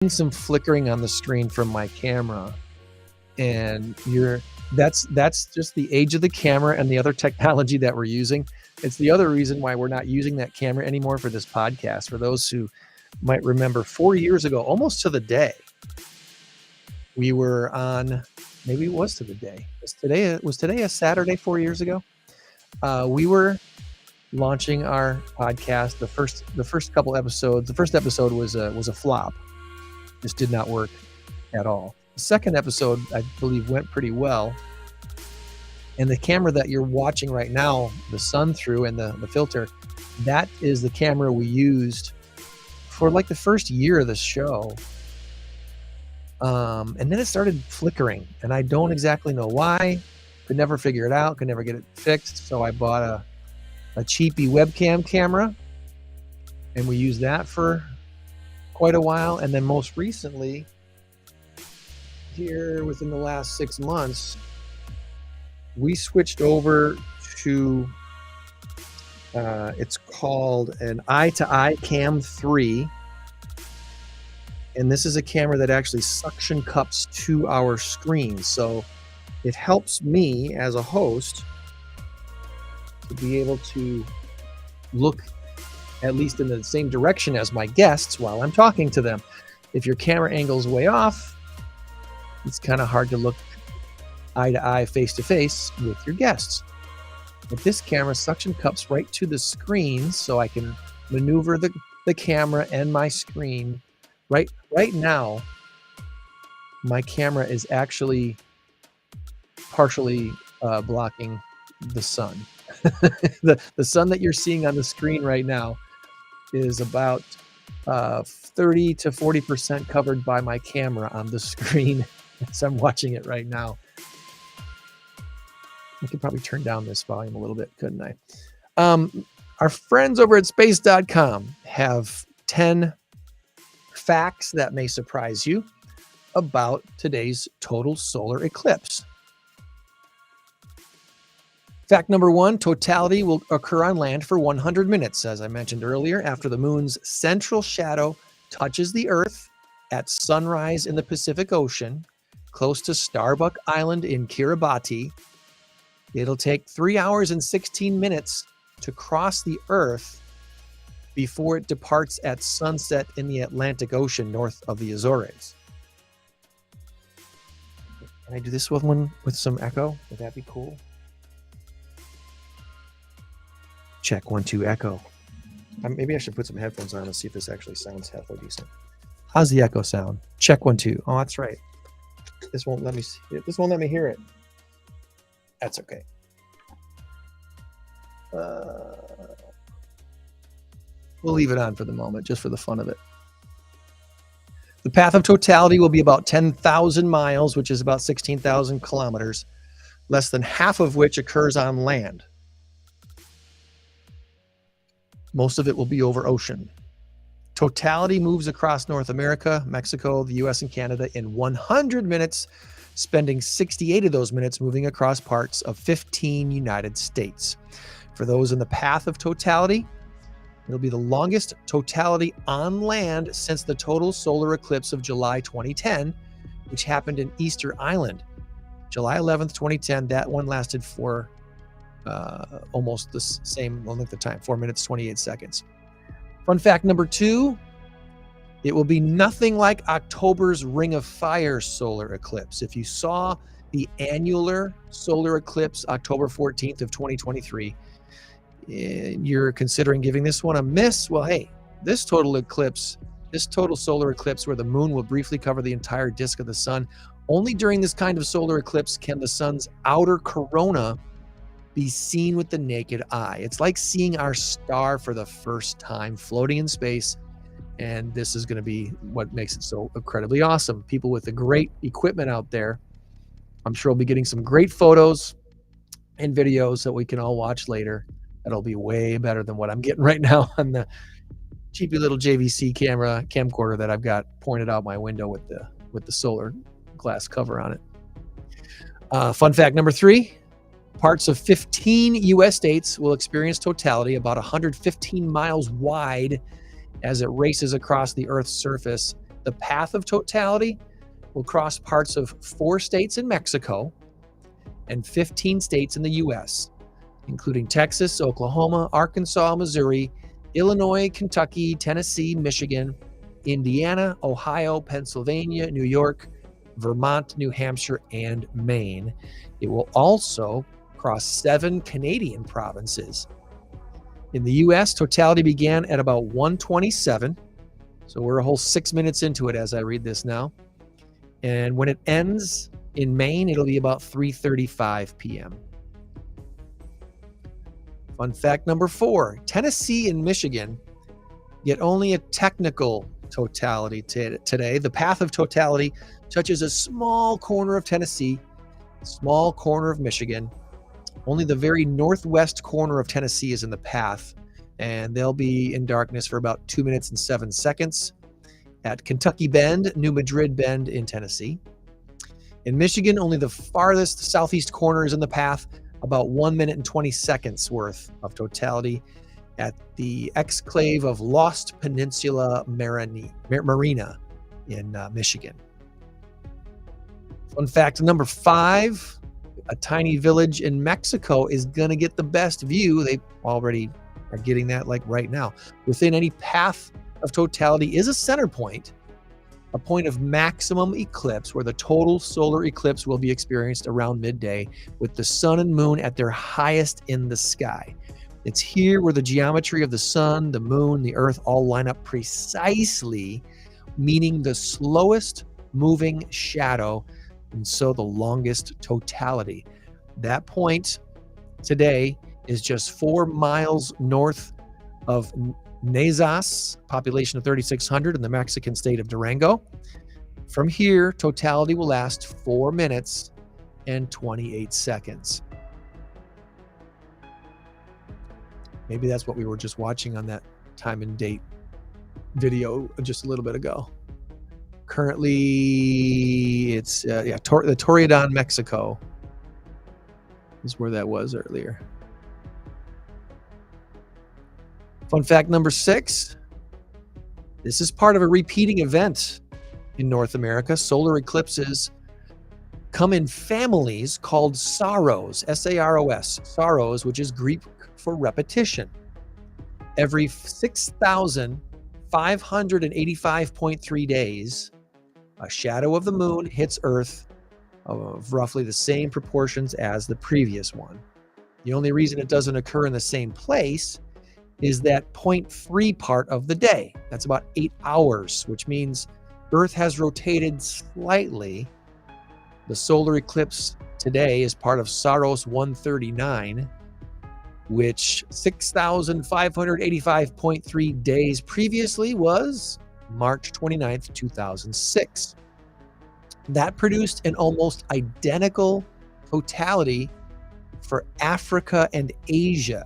some flickering on the screen from my camera, and that's just the age of the camera and the other technology that we're using. It's the other reason why we're not using that camera anymore for this podcast. For those who might remember, 4 years ago, almost to the day, we were on, maybe it was to the day. Was today a Saturday 4 years ago? We were launching our podcast. The first couple episodes. The first episode was a flop. Just did not work at all. The second episode, I believe, went pretty well. And the camera that you're watching right now, the sun through and the filter, that is the camera we used for like the first year of the show. And then it started flickering, and I don't exactly know why. Could never figure it out, could never get it fixed. So I bought a cheapy webcam camera, and we used that for quite a while. And then most recently, here within the last 6 months, we switched over to it's called an eye-to-eye Cam 3. And this is a camera that actually suction cups to our screen. So it helps me as a host to be able to look at least in the same direction as my guests while I'm talking to them. If your camera angle's way off, it's kind of hard to look eye to eye, face to face with your guests. But this camera suction cups right to the screen, so I can maneuver the camera and my screen. Right now, my camera is actually partially blocking the sun. The sun that you're seeing on the screen right now is about 30 to 40% covered by my camera on the screen as I'm watching it right now. I could probably turn down this volume a little bit, couldn't I? Our friends over at space.com have 10 facts that may surprise you about today's total solar eclipse. Fact number 1, totality will occur on land for 100 minutes, as I mentioned earlier, after the moon's central shadow touches the Earth at sunrise in the Pacific Ocean, close to Starbuck Island in Kiribati. It'll take 3 hours and 16 minutes to cross the Earth before it departs at sunset in the Atlantic Ocean north of the Azores. Can I do this one with some echo? Would that be cool? Check 1 2 echo. Maybe I should put some headphones on and see if this actually sounds halfway decent. How's the echo sound? Check 1 2. Oh, that's right. This won't let me see it. This won't let me hear it. That's okay. We'll leave it on for the moment, just for the fun of it. The path of totality will be about 10,000 miles, which is about 16,000 kilometers, less than half of which occurs on land. Most of it will be over ocean. Totality moves across North America, Mexico, the US, and Canada in 100 minutes, spending 68 of those minutes moving across parts of 15 United States. For those in the path of totality, it'll be the longest totality on land since the total solar eclipse of July 2010, which happened in Easter Island. July 11th, 2010, that one lasted for almost the same length of time, 4 minutes, 28 seconds. Fun fact number 2, it will be nothing like October's Ring of Fire solar eclipse. If you saw the annular solar eclipse, October 14th of 2023, you're considering giving this one a miss. Well, hey, this total solar eclipse where the moon will briefly cover the entire disk of the sun, only during this kind of solar eclipse can the sun's outer corona be seen with the naked eye. It's like seeing our star for the first time floating in space. And this is going to be what makes it so incredibly awesome. People with the great equipment out there, I'm sure we'll be getting some great photos and videos that we can all watch later. That'll be way better than what I'm getting right now on the cheapy little JVC camcorder that I've got pointed out my window with the solar glass cover on it. Fun fact number 3, parts of 15 U.S. states will experience totality about 115 miles wide as it races across the Earth's surface. The The path of totality will cross parts of 4 states in Mexico and 15 states in the U.S., including Texas, Oklahoma, Arkansas, Missouri, Illinois, Kentucky, Tennessee, Michigan, Indiana, Ohio, Pennsylvania, New York, Vermont, New Hampshire, and Maine. It will also cross 7 Canadian provinces. In the U.S., totality began at about 1:27, so we're a whole 6 minutes into it as I read this now. And when it ends in Maine, it'll be about 3:35 p.m. Fun fact number 4, Tennessee and Michigan get only a technical totality today. The path of totality touches a small corner of Tennessee, a small corner of Michigan. Only the very northwest corner of Tennessee is in the path, and they'll be in darkness for about 2 minutes and 7 seconds at Kentucky Bend, New Madrid Bend in Tennessee. In Michigan, only the farthest southeast corner is in the path, about 1 minute and 20 seconds worth of totality at the exclave of Lost Peninsula Marina in Michigan. Fun fact number 5, a tiny village in Mexico is going to get the best view. They already are getting that like right now. Within any path of totality is a center point, a point of maximum eclipse where the total solar eclipse will be experienced around midday with the sun and moon at their highest in the sky. It's here where the geometry of the sun, the moon, the earth all line up precisely, meaning the slowest moving shadow, and so the longest totality. That point today is just 4 miles north of Nezas, population of 3,600 in the Mexican state of Durango. From here, totality will last 4 minutes and 28 seconds. Maybe that's what we were just watching on that time and date video just a little bit ago. Currently, it's the Torreon, Mexico is where that was earlier. Fun fact number 6, this is part of a repeating event in North America. Solar eclipses come in families called saros, S-A-R-O-S, saros, which is Greek for repetition. Every 6,585.3 days, a shadow of the moon hits Earth of roughly the same proportions as the previous one. The only reason it doesn't occur in the same place is that 0.3 part of the day. That's about 8 hours, which means Earth has rotated slightly. The solar eclipse today is part of Saros 139, which 6,585.3 days previously was March 29th, 2006. That produced an almost identical totality for Africa and Asia.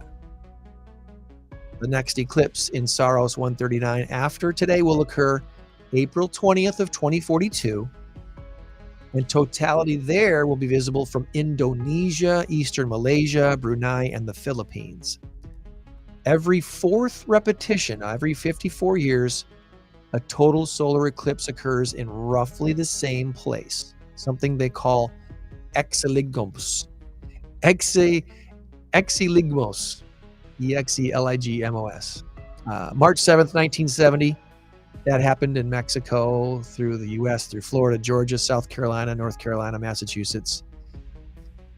The next eclipse in Saros 139 after today will occur April 20th of 2042, and totality there will be visible from Indonesia, Eastern Malaysia, Brunei, and the Philippines. Every 4th repetition, every 54 years, a total solar eclipse occurs in roughly the same place, something they call exiligmos. Exiligmos. E-X-E-L-I-G-M-O-S. March 7th, 1970. That happened in Mexico, through the U.S., through Florida, Georgia, South Carolina, North Carolina, Massachusetts.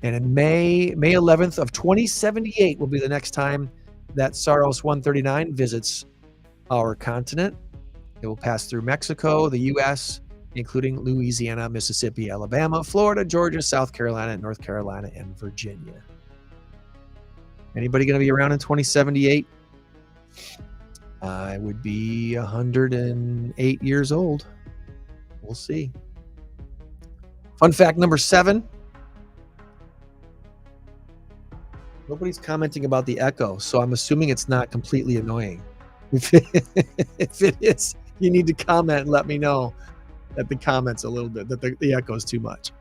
And in May 11th of 2078 will be the next time that Saros 139 visits our continent. It will pass through Mexico, the U.S., including Louisiana, Mississippi, Alabama, Florida, Georgia, South Carolina, North Carolina, and Virginia. Anybody going to be around in 2078? I would be 108 years old. We'll see. Fun fact number 7. Nobody's commenting about the echo, so I'm assuming it's not completely annoying. If it is, you need to comment and let me know that the comments a little bit, that the echo is too much.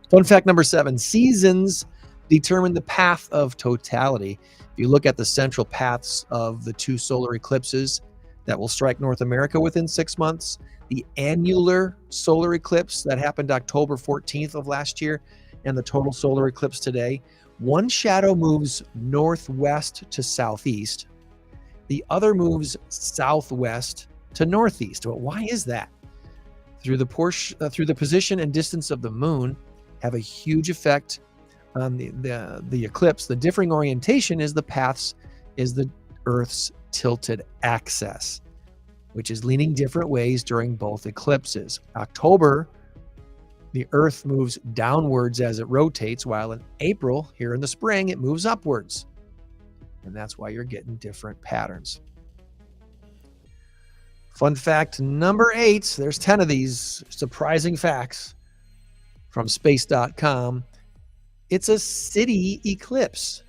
Fun fact number 7. Seasons determine the path of totality. If you look at the central paths of the 2 solar eclipses that will strike North America within 6 months, the annular solar eclipse that happened October 14th of last year, and the total solar eclipse today, one shadow moves northwest to southeast. The other moves southwest to northeast. Well, why is that? Through the position and distance of the moon have a huge effect on the eclipse. The differing orientation is the Earth's tilted axis, which is leaning different ways during both eclipses. October, the Earth moves downwards as it rotates, while in April, here in the spring, it moves upwards. And that's why you're getting different patterns. Fun fact number 8, there's 10 of these surprising facts from space.com. It's a city eclipse.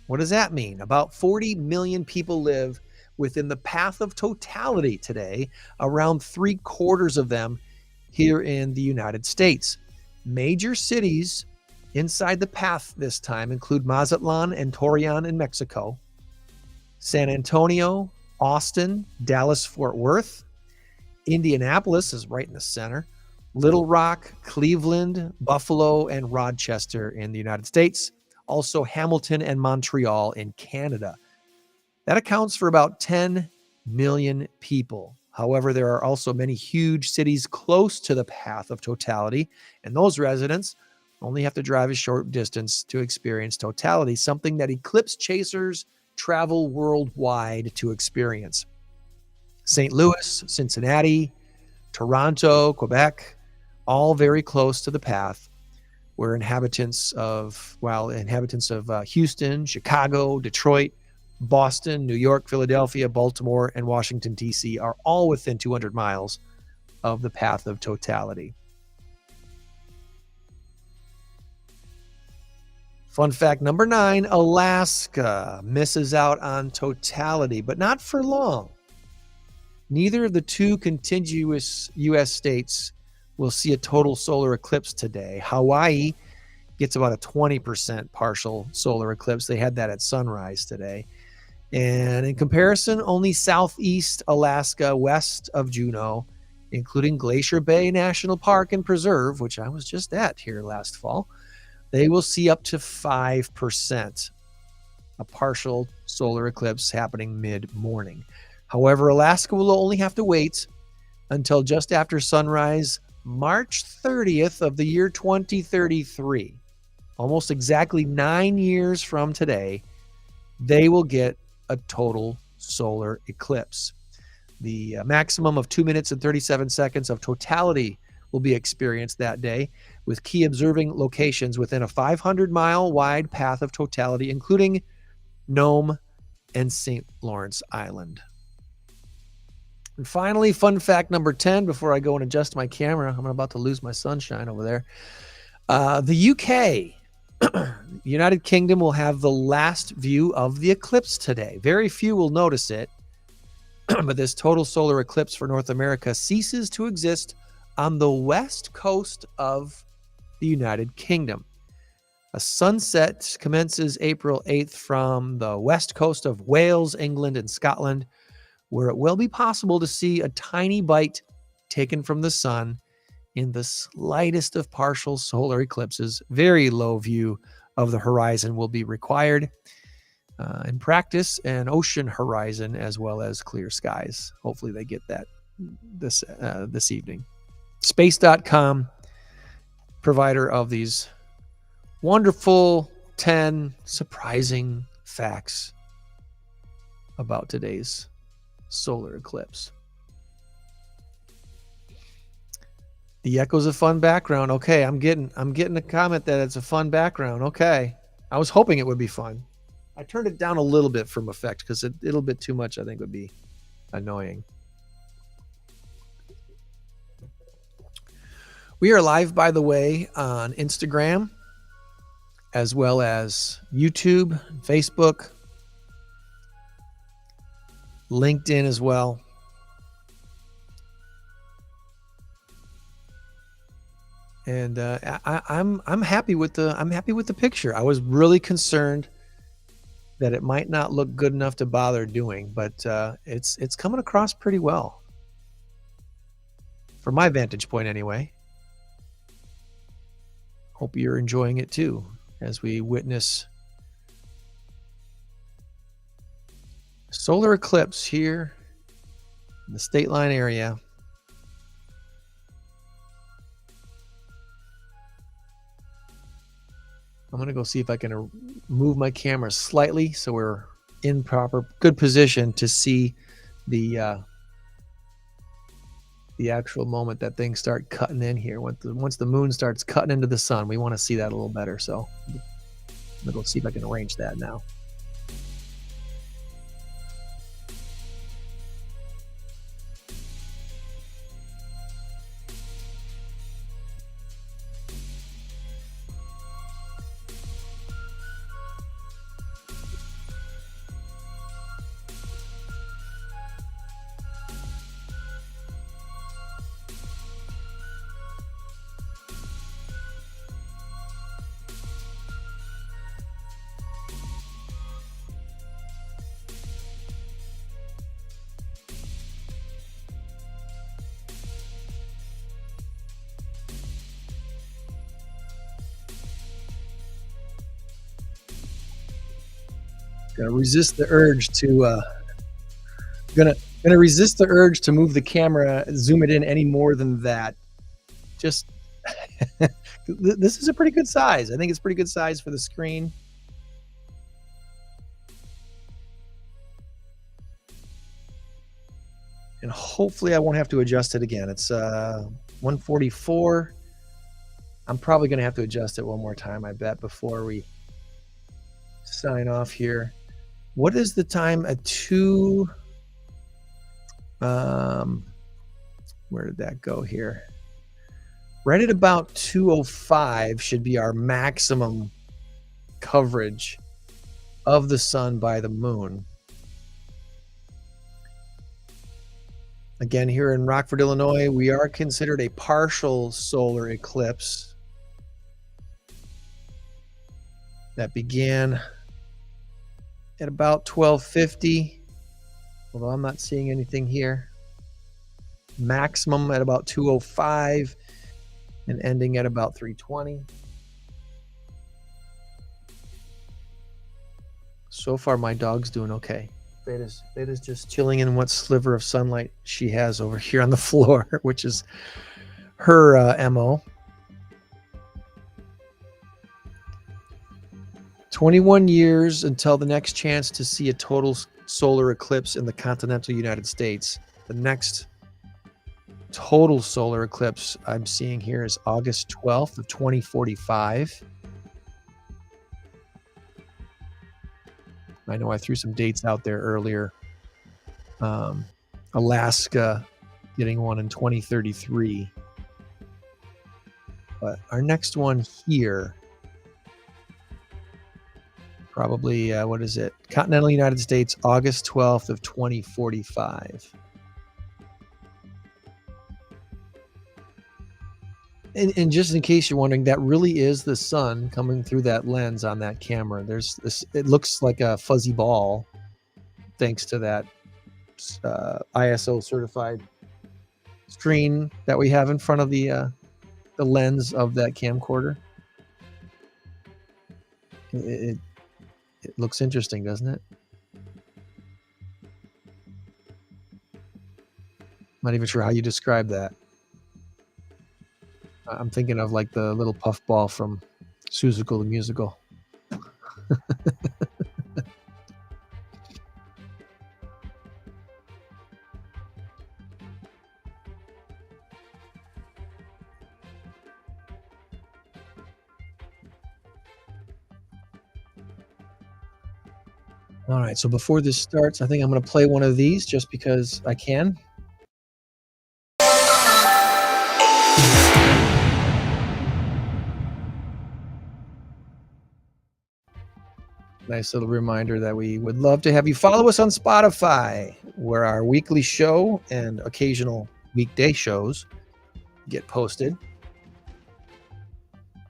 What does that mean? About 40 million people live within the path of totality today, around 3/4 of them here in the United States. Major cities inside the path this time include Mazatlan and Torreon in Mexico, San Antonio, Austin, Dallas, Fort Worth. Indianapolis is right in the center. Little Rock, Cleveland, Buffalo, and Rochester in the United States. Also Hamilton and Montreal in Canada. That accounts for about 10 million people. However, there are also many huge cities close to the path of totality, and those residents only have to drive a short distance to experience totality, something that eclipse chasers travel worldwide to experience. St. Louis, Cincinnati, Toronto, Quebec, all very close to the path, where inhabitants of Houston, Chicago, Detroit, Boston, New York, Philadelphia, Baltimore, and Washington, D.C. are all within 200 miles of the path of totality. Fun fact number 9, Alaska misses out on totality, but not for long. Neither of the two contiguous U.S. states will see a total solar eclipse today. Hawaii gets about a 20% partial solar eclipse. They had that at sunrise today. And in comparison, only southeast Alaska, west of Juneau, including Glacier Bay National Park and Preserve, which I was just at here last fall, they will see up to 5%, a partial solar eclipse happening mid-morning. However, Alaska will only have to wait until just after sunrise, March 30th of the year 2033, almost exactly 9 years from today, they will get a total solar eclipse. The maximum of 2 minutes and 37 seconds of totality will be experienced that day, with key observing locations within a 500-mile wide path of totality, including Nome and St. Lawrence Island. And finally, fun fact number 10, before I go and adjust my camera, I'm about to lose my sunshine over there. The UK, United Kingdom, will have the last view of the eclipse today. Very few will notice it, but this total solar eclipse for North America ceases to exist on the west coast of the United Kingdom. A sunset commences April 8th from the west coast of Wales, England, and Scotland, where it will be possible to see a tiny bite taken from the sun in the slightest of partial solar eclipses. Very low view of the horizon will be required. In practice, an ocean horizon as well as clear skies. Hopefully they get that this evening. Space.com, provider of these wonderful 10 surprising facts about today's solar eclipse. The echo's a fun background. Okay, I'm getting a comment that it's a fun background. Okay, I was hoping it would be fun. I turned it down a little bit from effect because a little bit too much I think would be annoying. We are live, by the way, on Instagram, as well as YouTube, Facebook, LinkedIn as well. And I'm happy with the picture. I was really concerned that it might not look good enough to bother doing, but it's coming across pretty well. from my vantage point anyway. Hope you're enjoying it too as we witness solar eclipse here in the state line area. I'm going to go see if I can move my camera slightly so we're in good position to see the actual moment that things start cutting in here. Once the moon starts cutting into the sun, we want to see that a little better. So I'm going to go see if I can arrange that now. Gonna resist the urge to gonna resist the urge to move the camera, zoom it in any more than that. Just this is a pretty good size. I think it's pretty good size for the screen. And hopefully I won't have to adjust it again. It's 144. I'm probably gonna have to adjust it one more time, I bet, before we sign off here. What is the time at 2? Where did that go here? Right at about 2:05 should be our maximum coverage of the sun by the moon. Again, here in Rockford, Illinois, we are considered a partial solar eclipse that began at about 12:50, although I'm not seeing anything here. Maximum at about 2:05 and ending at about 3:20. So far, my dog's doing okay. Beta's just chilling in what sliver of sunlight she has over here on the floor, which is her MO. 21 years until the next chance to see a total solar eclipse in the continental United States. The next total solar eclipse I'm seeing here is August 12th of 2045. I know I threw some dates out there earlier. Alaska getting one in 2033. But our next one here, probably, what is it? Continental United States, August 12th of 2045. And just in case you're wondering, that really is the sun coming through that lens on that camera. There's this, it looks like a fuzzy ball thanks to that ISO certified screen that we have in front of the lens of that camcorder. It looks interesting, doesn't it? Not even sure how you describe that. I'm thinking of like the little puff ball from Suzuko the Musical. All right, so before this starts, I think I'm going to play one of these just because I can. Nice little reminder that we would love to have you follow us on Spotify, where our weekly show and occasional weekday shows get posted.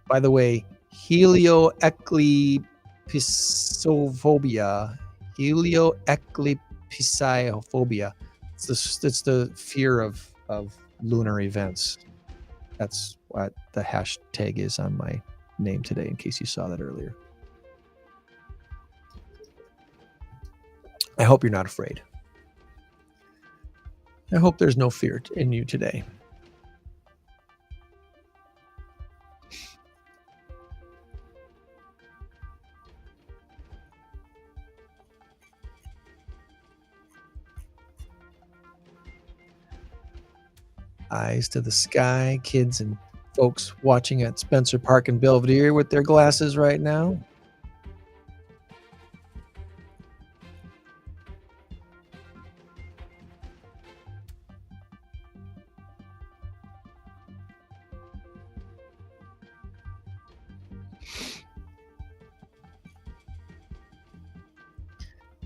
By the way, helioeclipsophobia. It's the fear of lunar events. That's what the hashtag is on my name today, in case you saw that earlier. I hope you're not afraid. I hope there's no fear in you today. Eyes to the sky, kids and folks watching at Spencer Park in Belvedere with their glasses right now.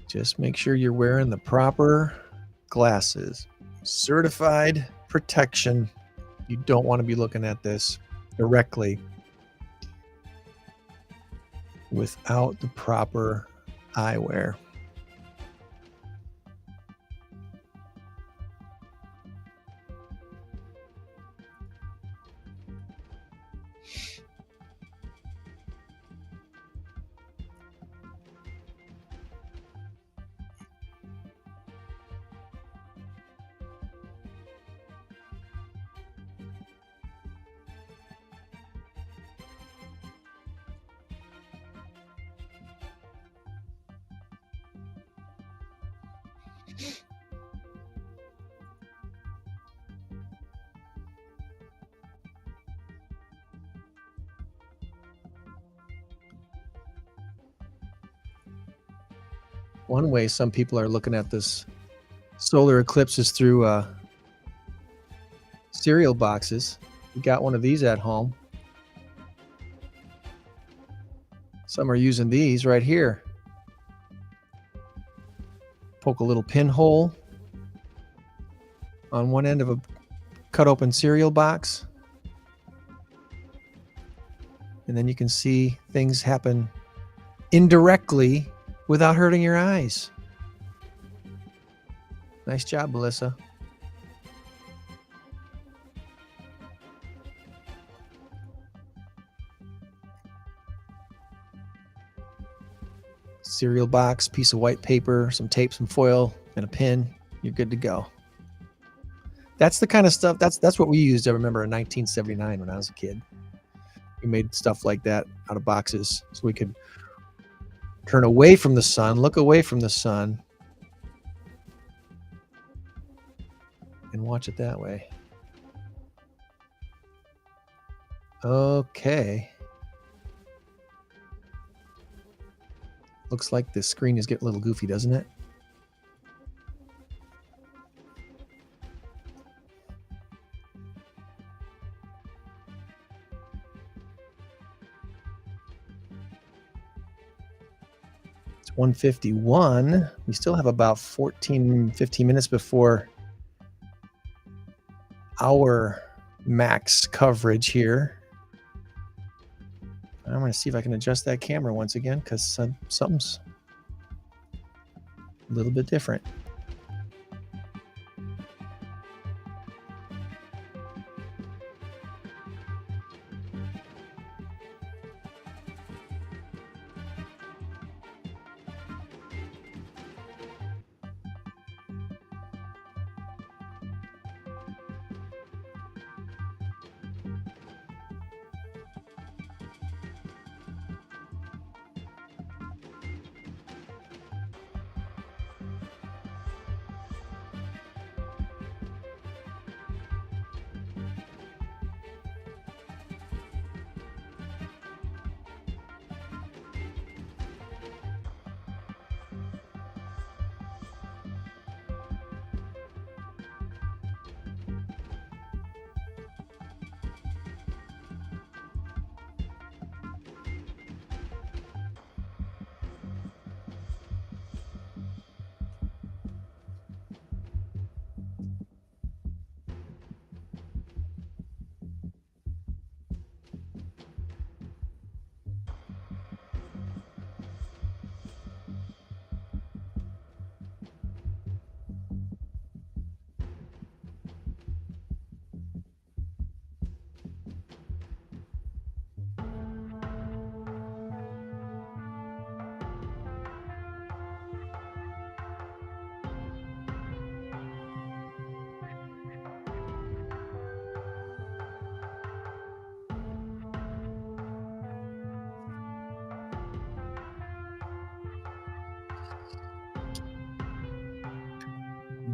Just make sure you're wearing the proper glasses. Certified protection. You don't want to be looking at this directly without the proper eyewear. One way some people are looking at this solar eclipse is through cereal boxes. We got one of these at home. Some are using these right here. Poke a little pinhole on one end of a cut open cereal box. And then you can see things happen indirectly without hurting your eyes. Nice job, Melissa. Cereal box, piece of white paper, some tape, some foil, and a pin. You're good to go. That's the kind of stuff, that's what we used, I remember, in 1979 when I was a kid. We made stuff like that out of boxes so we could turn away from the sun, look away from the sun, and watch it that way. Okay. Looks like the screen is getting a little goofy, doesn't it? It's 1:51. We still have about 15 minutes before our max coverage here. I'm going to see if I can adjust that camera once again, because something's a little bit different.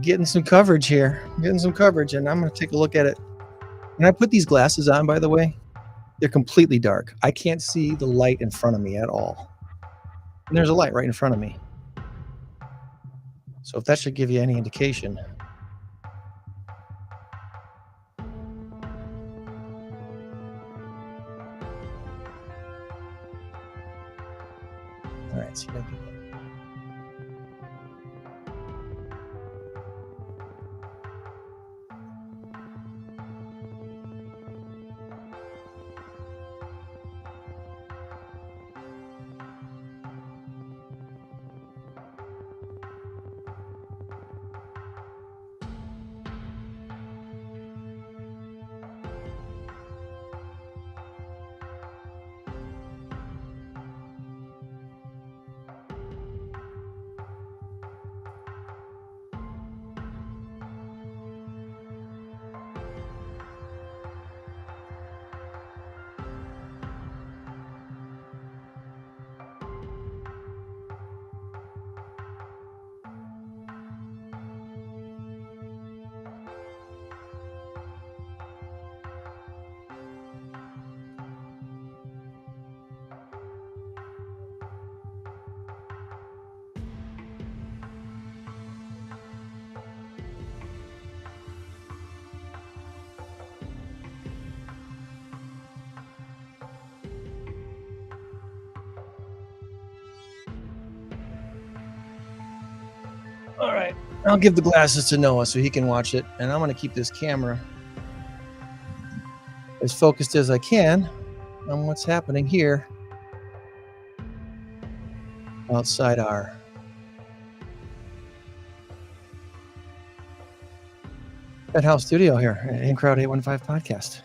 getting some coverage here. Getting some coverage, and I'm going to take a look at it. When I put these glasses on, by the way, they're completely dark. I can't see the light in front of me at all. And there's a light right in front of me. So if that should give you any indication. All right, see if I can. All right, I'll give the glasses to Noah so he can watch it, and I'm going to keep this camera as focused as I can on what's happening here outside our penthouse studio here at In Crowd 815 podcast.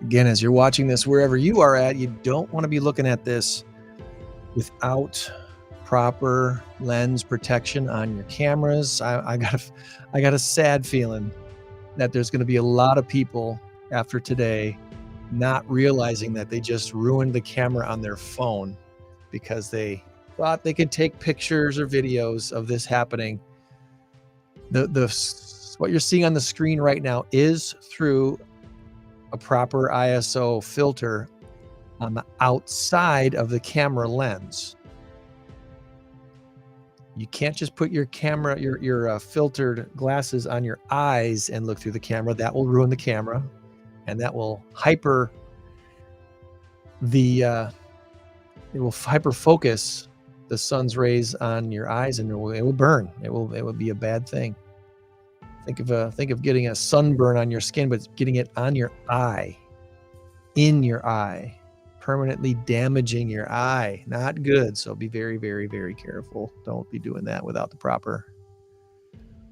Again, as you're watching this, wherever you are at, you don't want to be looking at this without proper lens protection on your cameras. I got a sad feeling that there's going to be a lot of people after today not realizing that they just ruined the camera on their phone because they thought they could take pictures or videos of this happening. What you're seeing on the screen right now is through a proper ISO filter on the outside of the camera lens. You can't just put your camera, your filtered glasses on your eyes and look through the camera. That will ruin the camera, and that will hyper focus the sun's rays on your eyes, and it will burn. It will be a bad thing. Think of getting a sunburn on your skin, but getting it on your eye, in your eye, permanently damaging your eye. Not good. So be very, very, very careful. Don't be doing that without the proper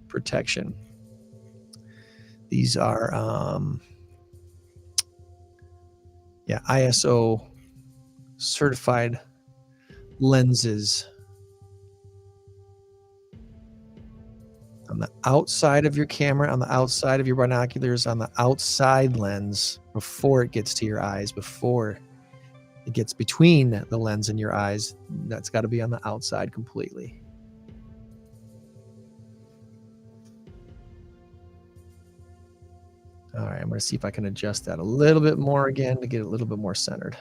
protection. These are ISO certified lenses. On the outside of your camera, on the outside of your binoculars, on the outside lens, before it gets to your eyes, before it gets between the lens and your eyes, that's got to be on the outside completely. All right, I'm going to see if I can adjust that a little bit more again to get it a little bit more centered.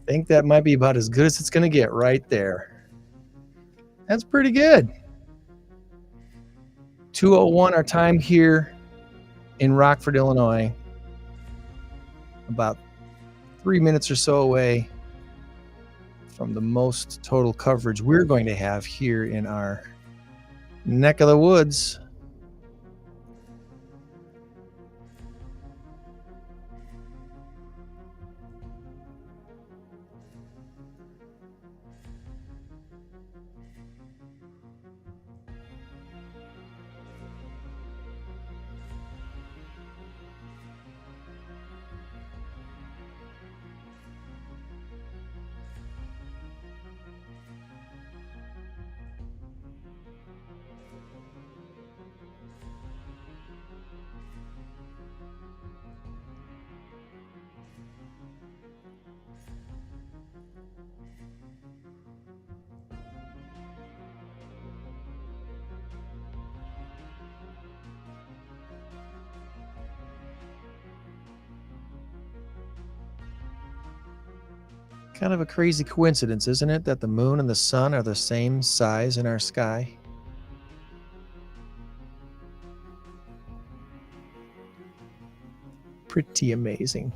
I think that might be about as good as it's going to get right there. That's pretty good. 2:01 our time here in Rockford, Illinois. About 3 minutes or so away from the most total coverage we're going to have here in our neck of the woods. Kind of a crazy coincidence, isn't it, that the moon and the sun are the same size in our sky? Pretty amazing.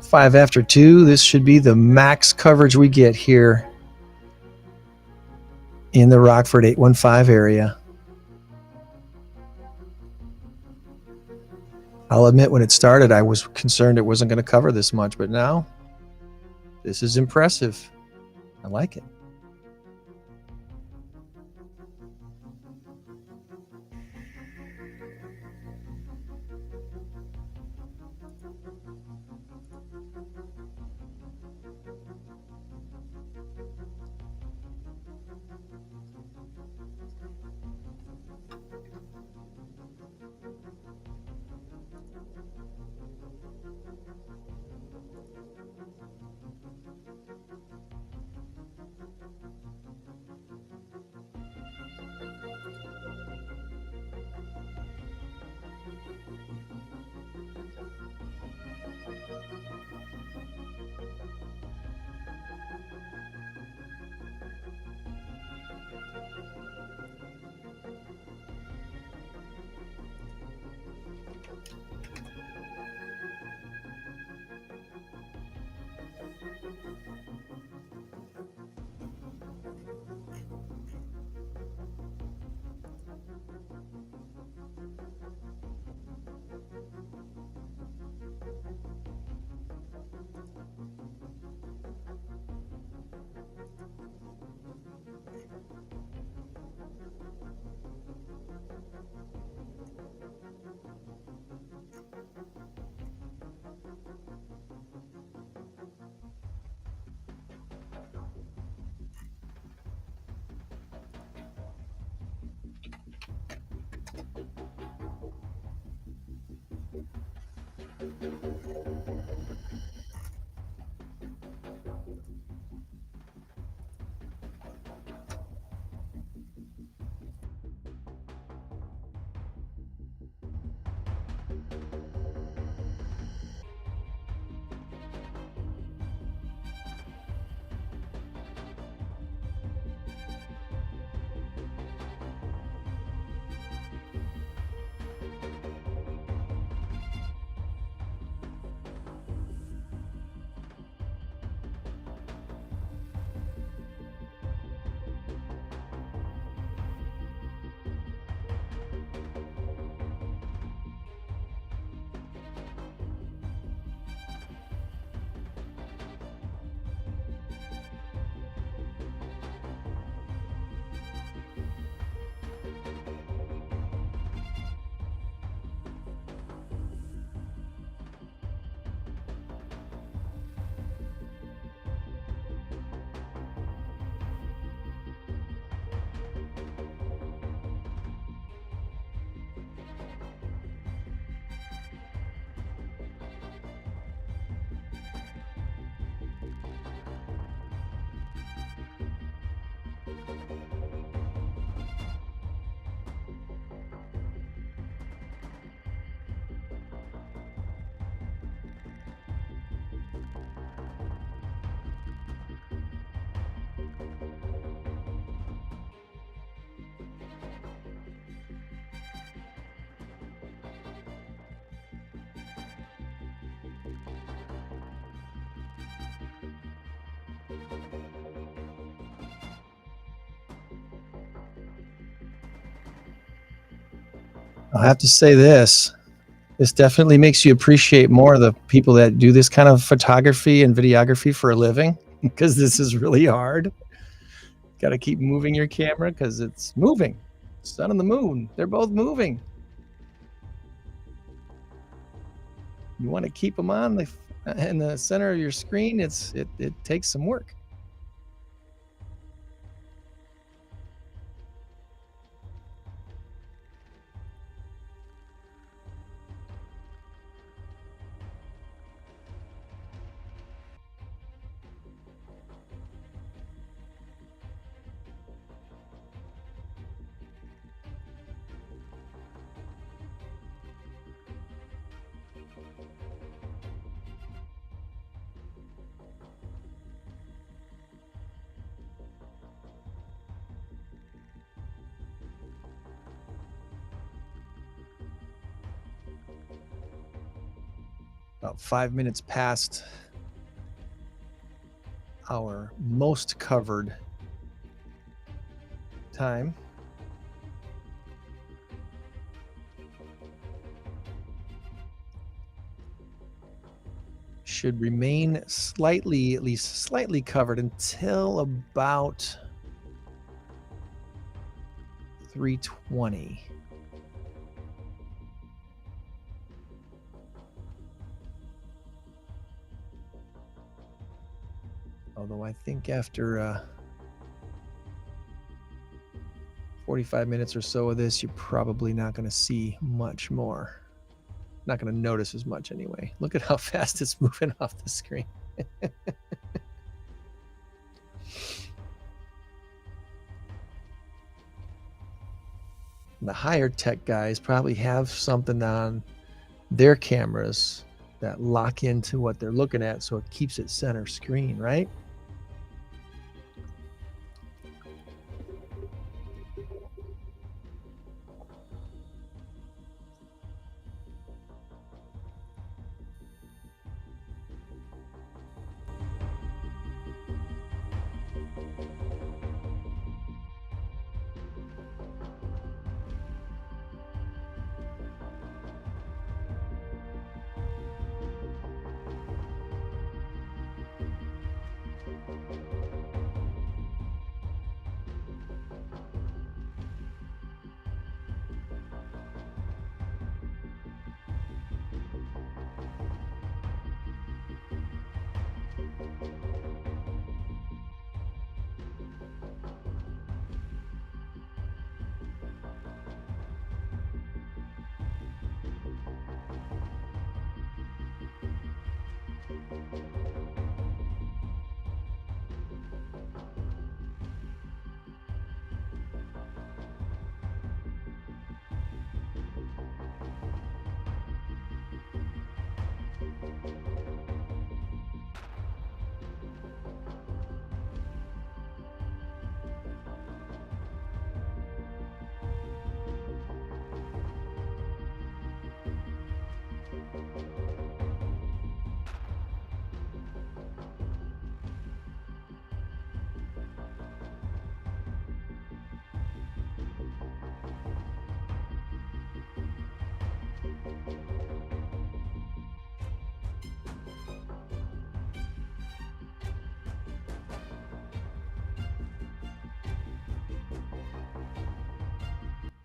5 after 2. This should be the max coverage we get here in the Rockford 815 area. I'll admit when it started, I was concerned it wasn't going to cover this much, but now this is impressive. I like it. I'll have to say this. This definitely makes you appreciate more the people that do this kind of photography and videography for a living, because this is really hard. Got to keep moving your camera because it's moving. Sun and the moon, they're both moving. You want to keep them on in the center of your screen. It takes some work. About 5 minutes past our most covered time. Should remain slightly, at least slightly covered until about 3:20. Although I think after 45 minutes or so of this, you're probably not going to see much more. Not going to notice as much anyway. Look at how fast it's moving off the screen. The higher tech guys probably have something on their cameras that lock into what they're looking at, so it keeps it center screen, right?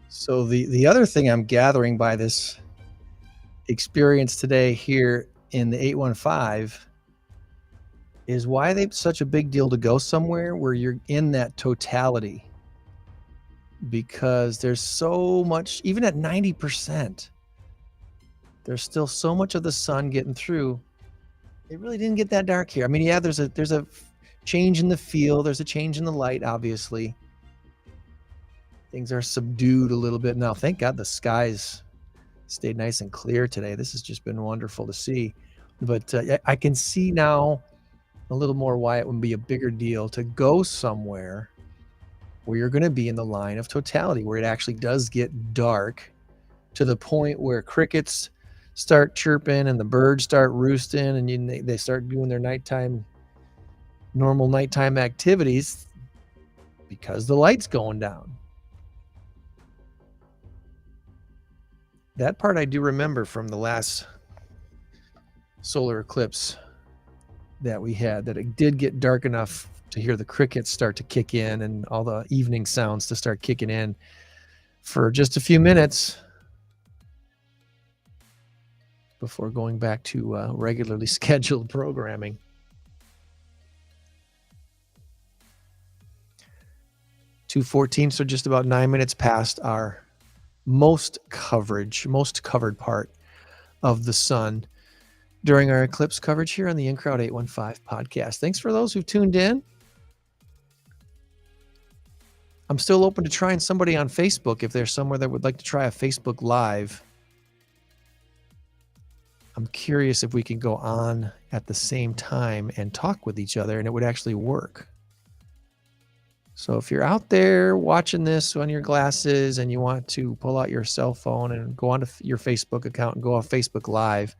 So the other thing I'm gathering by this experience today here in the 815 is why they such a big deal to go somewhere where you're in that totality, because there's so much, even at 90%, there's still so much of the sun getting through. It really didn't get that dark here. I mean, yeah, there's a change in the feel, there's a change in the light, obviously. Things are subdued a little bit now. Thank God the skies stayed nice and clear today. This has just been wonderful to see. But I can see now a little more why it would be a bigger deal to go somewhere where you're going to be in the line of totality, where it actually does get dark to the point where crickets start chirping and the birds start roosting and they start doing their normal nighttime activities because the light's going down. That part I do remember from the last solar eclipse that we had, that it did get dark enough to hear the crickets start to kick in and all the evening sounds to start kicking in for just a few minutes before going back to regularly scheduled programming. .214, so just about 9 minutes past our most covered part of the sun during our eclipse coverage here on the InCrowd 815 podcast. Thanks for those who've tuned in. I'm still open to trying somebody on Facebook if there's somewhere that would like to try a Facebook Live. I'm curious if we can go on at the same time and talk with each other and it would actually work. So if you're out there watching this on your glasses and you want to pull out your cell phone and go onto your Facebook account and go on Facebook Live,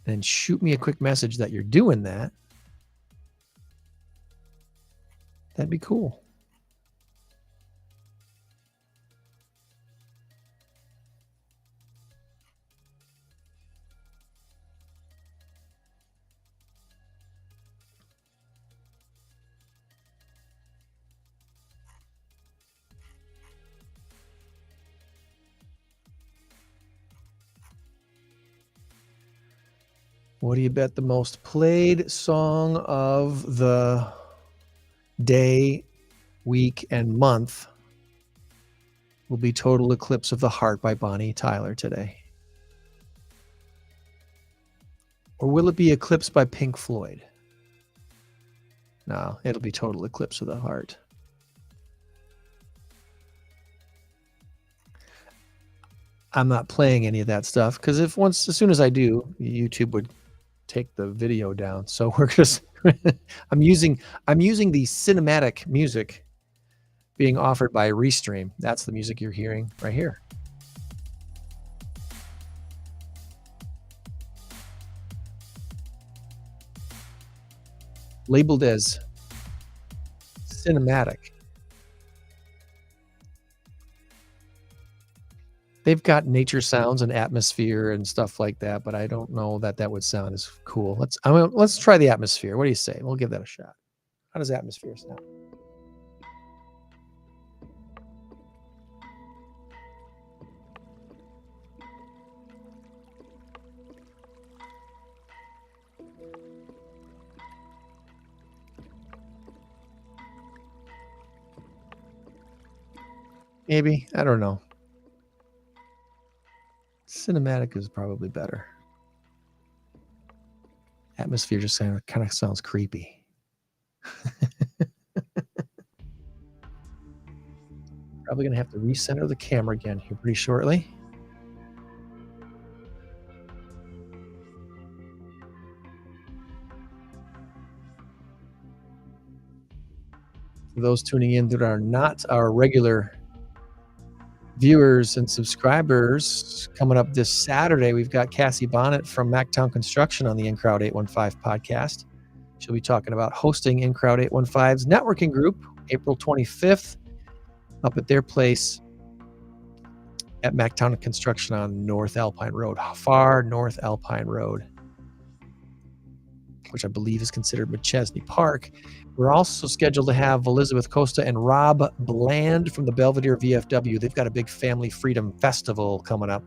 and shoot me a quick message that you're doing that, that'd be cool. What do you bet the most played song of the day, week, and month will be Total Eclipse of the Heart by Bonnie Tyler today? Or will it be Eclipse by Pink Floyd? No, it'll be Total Eclipse of the Heart. I'm not playing any of that stuff because as soon as I do, YouTube would take the video down. So we're just I'm using the cinematic music being offered by Restream. That's the music you're hearing right here. Labeled as cinematic. They've got nature sounds and atmosphere and stuff like that, but I don't know that would sound as cool. Let's try the atmosphere. What do you say? We'll give that a shot. How does atmosphere sound? Maybe. I don't know. Cinematic is probably better. Atmosphere just kind of sounds creepy. Probably going to have to recenter the camera again here pretty shortly. For those tuning in that are not our regular viewers and subscribers, coming up this Saturday, we've got Cassie Bonnet from Mactown Construction on the InCrowd 815 podcast. She'll be talking about hosting InCrowd 815's networking group April 25th up at their place at Mactown Construction on North Alpine Road, far North Alpine Road, which I believe is considered McChesney Park. We're also scheduled to have Elizabeth Costa and Rob Bland from the Belvedere VFW. They've got a big Family Freedom Festival coming up.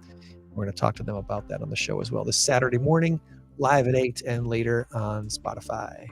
We're going to talk to them about that on the show as well this Saturday morning, live at 8 and later on Spotify.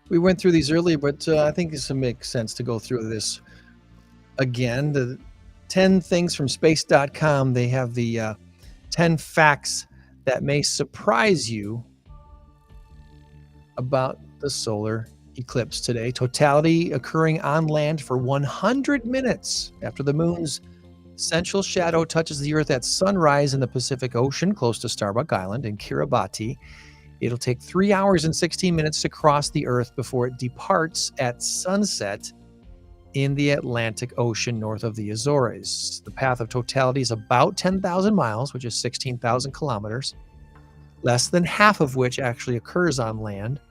We went through these earlier, but I think this makes sense to go through this again. 10 things from space.com. They have the 10 facts that may surprise you about the solar eclipse today. Totality occurring on land for 100 minutes after the moon's central shadow touches the Earth at sunrise in the Pacific Ocean close to Starbuck Island in Kiribati. It'll take 3 hours and 16 minutes to cross the Earth before it departs at sunset in the Atlantic Ocean north of the Azores. The path of totality is about 10,000 miles, which is 16,000 kilometers, less than half of which actually occurs on land.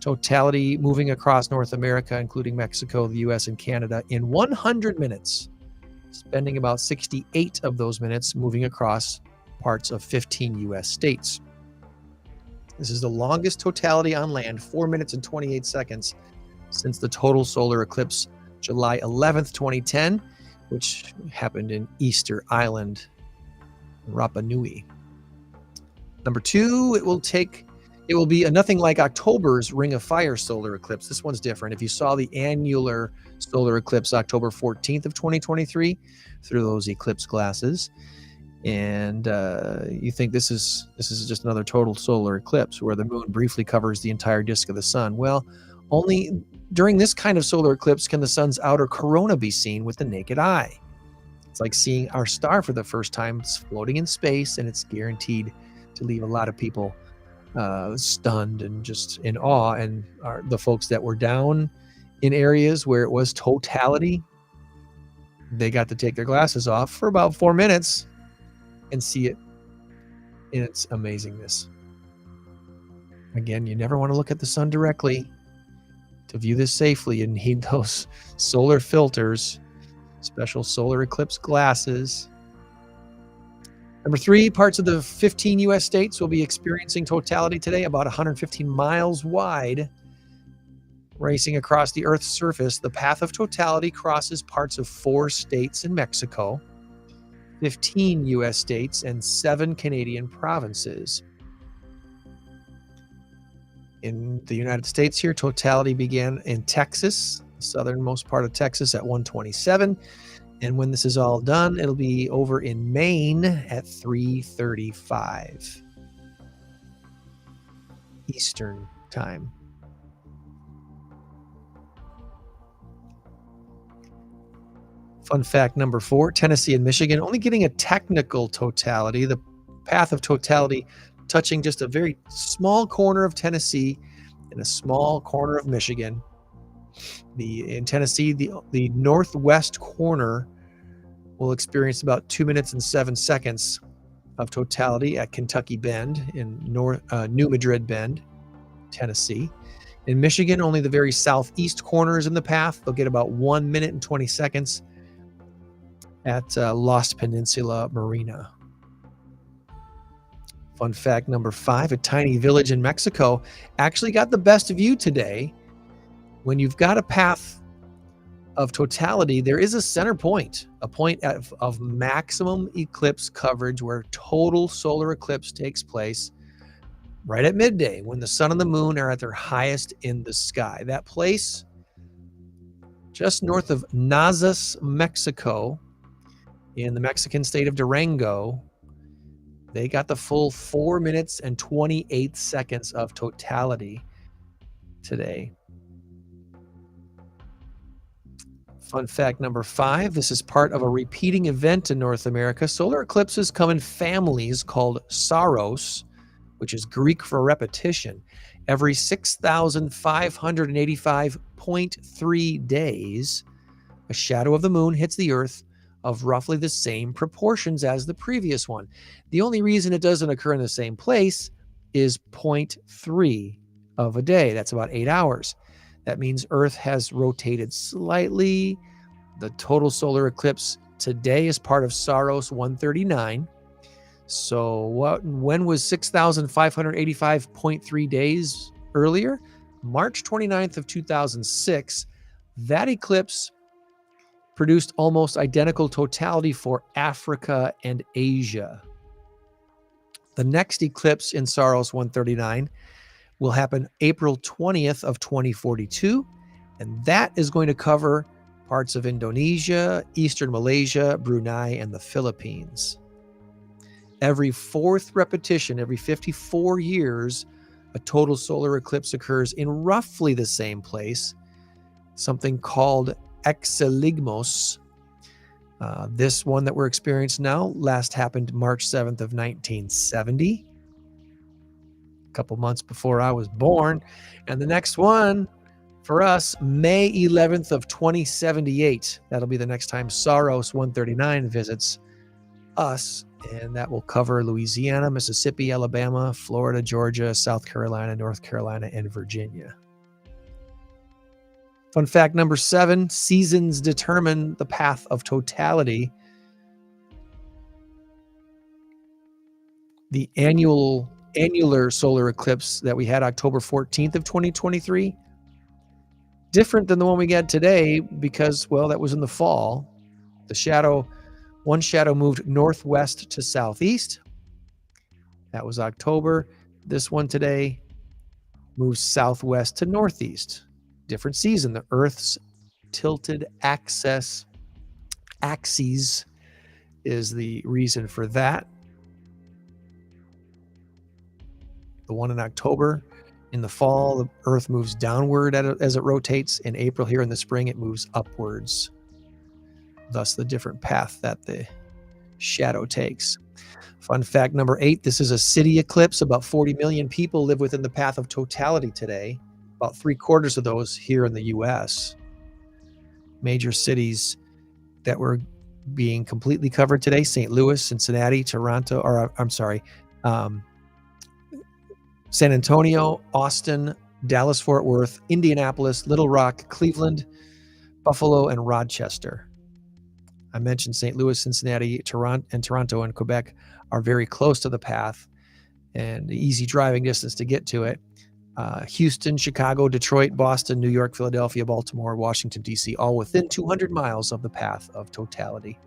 Totality moving across North America, including Mexico, the US, and Canada, in 100 minutes, spending about 68 of those minutes moving across parts of 15 US states. This is the longest totality on land, 4 minutes and 28 seconds, since the total solar eclipse July 11th, 2010, which happened in Easter Island, Rapa Nui. Number 2, it will be nothing like October's Ring of Fire solar eclipse. This one's different. If you saw the annular solar eclipse October 14th of 2023 through those eclipse glasses, and you think this is just another total solar eclipse where the moon briefly covers the entire disk of the sun. Well, only during this kind of solar eclipse can the sun's outer corona be seen with the naked eye. It's like seeing our star for the first time. It's floating in space, and it's guaranteed to leave a lot of people stunned and just in awe. And the folks that were down in areas where it was totality, they got to take their glasses off for about 4 minutes and see it in its amazingness. Again, you never want to look at the sun directly. To view this safely, you need those solar filters, special solar eclipse glasses. Number 3, parts of the 15 U.S. states will be experiencing totality today, about 115 miles wide. Racing across the Earth's surface, the path of totality crosses parts of 4 states in Mexico, 15 U.S. states, and 7 Canadian provinces. In the United States here, totality began in Texas, the southernmost part of Texas, at 1:27. And when this is all done, it'll be over in Maine at 3:35 Eastern time. Fun fact number 4, Tennessee and Michigan only getting a technical totality. The path of totality touching just a very small corner of Tennessee and a small corner of Michigan. In Tennessee, the northwest corner will experience about 2 minutes and 7 seconds of totality at Kentucky Bend in New Madrid Bend, Tennessee. In Michigan, only the very southeast corner is in the path. They'll get about 1 minute and 20 seconds at Lost Peninsula Marina. Fun fact number 5, a tiny village in Mexico actually got the best view today. When you've got a path of totality, there is a center point, a point of maximum eclipse coverage where total solar eclipse takes place right at midday when the sun and the moon are at their highest in the sky. That place just north of Nazas, Mexico, in the Mexican state of Durango, they got the full 4 minutes and 28 seconds of totality today. Fun fact number 5, this is part of a repeating event in North America. Solar eclipses come in families called Saros, which is Greek for repetition. Every 6,585.3 days, a shadow of the moon hits the Earth of roughly the same proportions as the previous one. The only reason it doesn't occur in the same place is 0.3 of a day. That's about 8 hours. That means Earth has rotated slightly. The total solar eclipse today is part of Saros 139. So when was 6,585.3 days earlier? March 29th of 2006. That eclipse produced almost identical totality for Africa and Asia. The next eclipse in Saros 139 will happen April 20th of 2042, and that is going to cover parts of Indonesia, eastern Malaysia, Brunei, and the Philippines. Every fourth repetition, every 54 years, a total solar eclipse occurs in roughly the same place, something called exeligmos. This one that we're experiencing now last happened March 7th of 1970, a couple months before I was born. And the next one for us, May 11th of 2078. That'll be the next time Saros 139 visits us, and that will cover Louisiana, Mississippi, Alabama, Florida, Georgia, South Carolina, North Carolina, and Virginia. Fun fact number 7, seasons determine the path of totality. The annular solar eclipse that we had October 14th of 2023, different than the one we get today because, well, that was in the fall. One shadow moved northwest to southeast. That was October. This one today moves southwest to northeast. Different season. The Earth's tilted axis is the reason for that. The one in October. In the fall, the Earth moves downward as it rotates. In April, here in the spring, it moves upwards. Thus, the different path that the shadow takes. Fun fact number 8, this is a city eclipse. About 40 million people live within the path of totality today. About 3/4 of those here in the U.S. Major cities that were being completely covered today: St. Louis, Cincinnati, Toronto, San Antonio, Austin, Dallas-Fort Worth, Indianapolis, Little Rock, Cleveland, Buffalo, and Rochester. I mentioned St. Louis, Cincinnati, Toronto, and Quebec are very close to the path and easy driving distance to get to it. Houston, Chicago, Detroit, Boston, New York, Philadelphia, Baltimore, Washington, D.C., all within 200 miles of the path of totality.